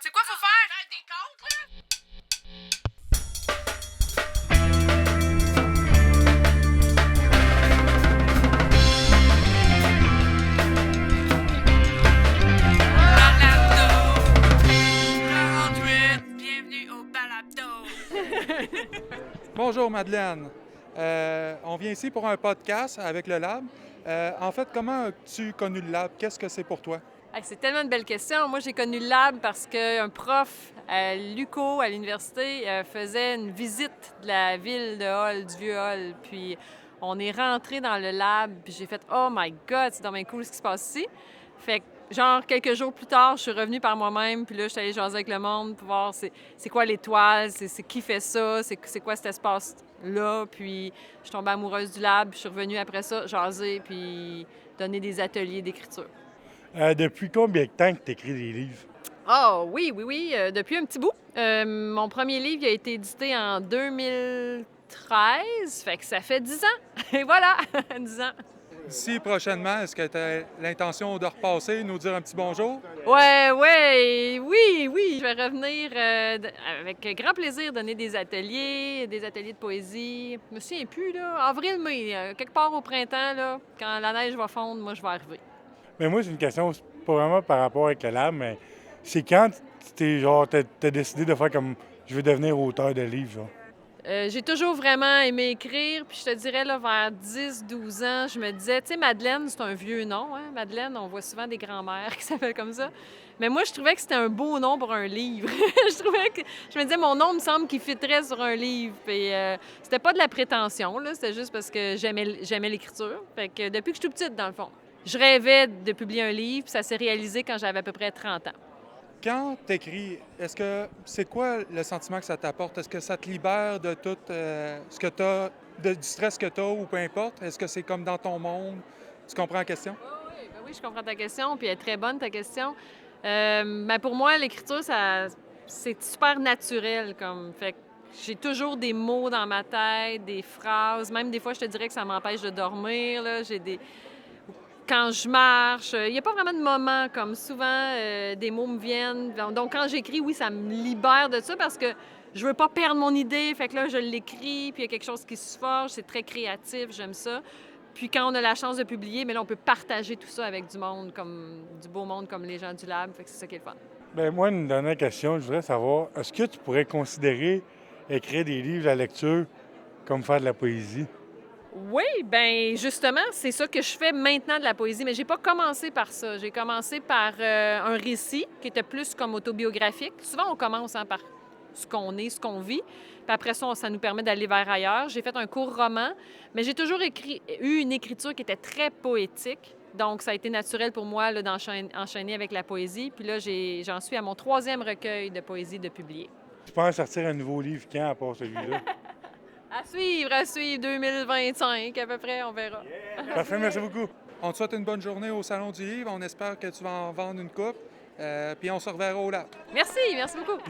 C'est quoi faut faire? Faire des comptes, là? Bienvenue au balado. Bonjour Madeleine. On vient ici pour un podcast avec le Lab. En fait, comment as-tu connu le Lab? Qu'est-ce que c'est pour toi? Hey, c'est tellement une belle question. Moi, j'ai connu le Lab parce qu'un prof à l'UQO, à l'université, faisait une visite de la ville de Hall, du Vieux-Hall. Puis on est rentré dans le Lab, puis j'ai fait « Oh my God, c'est dommage cool ce qui se passe ici! » Fait que, genre, quelques jours plus tard, je suis revenue par moi-même, puis là, je suis allée jaser avec le monde pour voir c'est quoi l'étoile, c'est qui fait ça, c'est quoi cet espace-là. Puis je suis tombée amoureuse du Lab, puis je suis revenue après ça jaser, puis donner des ateliers d'écriture. Depuis combien de temps que tu écris des livres? Ah oui, depuis un petit bout. Mon premier livre il a été édité en 2013, fait que ça fait 10 ans. Et voilà, 10 ans. D'ici prochainement, est-ce que tu as l'intention de repasser, nous dire un petit bonjour? Oui. Je vais revenir avec grand plaisir donner des ateliers de poésie. Je me souviens plus, là. Avril-mai, quelque part au printemps, là, quand la neige va fondre, moi, je vais arriver. Mais moi, c'est une question, c'est pas vraiment par rapport avec le Lab, mais c'est quand t'as décidé de faire comme je veux devenir auteur de livres, genre? J'ai toujours vraiment aimé écrire, puis je te dirais, là, vers 10-12 ans, je me disais, tu sais, Madeleine, c'est un vieux nom, hein? Madeleine, on voit souvent des grands-mères qui s'appellent comme ça. Mais moi, je trouvais que c'était un beau nom pour un livre. Je me disais, mon nom me semble qu'il fitterait sur un livre. Puis c'était pas de la prétention, là, c'était juste parce que j'aimais l'écriture. Fait que depuis que je suis toute petite, dans le fond, je rêvais de publier un livre, puis ça s'est réalisé quand j'avais à peu près 30 ans. Quand tu écris, c'est quoi le sentiment que ça t'apporte? Est-ce que ça te libère de tout ce que tu as, du stress que tu as ou peu importe? Est-ce que c'est comme dans ton monde? Tu comprends la question? Oui, je comprends ta question, puis elle est très bonne, ta question. Pour moi, l'écriture, c'est super naturel. Fait que j'ai toujours des mots dans ma tête, des phrases. Même des fois, je te dirais que ça m'empêche de dormir. Là. Quand je marche, il n'y a pas vraiment de moment. Comme souvent, des mots me viennent. Donc, quand j'écris, oui, ça me libère de ça parce que je veux pas perdre mon idée. Fait que là, je l'écris, puis il y a quelque chose qui se forge. C'est très créatif, j'aime ça. Puis quand on a la chance de publier, mais là, on peut partager tout ça avec du monde, comme du beau monde, comme les gens du Lab. Fait que c'est ça qui est le fun. Bien, moi, une dernière question, je voudrais savoir, est-ce que tu pourrais considérer écrire des livres à lecture comme faire de la poésie? Oui, bien justement, c'est ça que je fais maintenant de la poésie, mais j'ai pas commencé par ça. J'ai commencé par un récit qui était plus comme autobiographique. Souvent, on commence par ce qu'on est, ce qu'on vit, puis après ça nous permet d'aller vers ailleurs. J'ai fait un court roman, mais j'ai toujours eu une écriture qui était très poétique. Donc, ça a été naturel pour moi là, d'enchaîner avec la poésie. Puis là, j'en suis à mon 3e recueil de poésie de publier. Tu penses sortir un nouveau livre quand, à part celui-là? À suivre, 2025 à peu près, on verra. Parfait, merci beaucoup. On te souhaite une bonne journée au Salon du Livre. On espère que tu vas en vendre une coupe. Puis on se reverra au Lab. Merci beaucoup.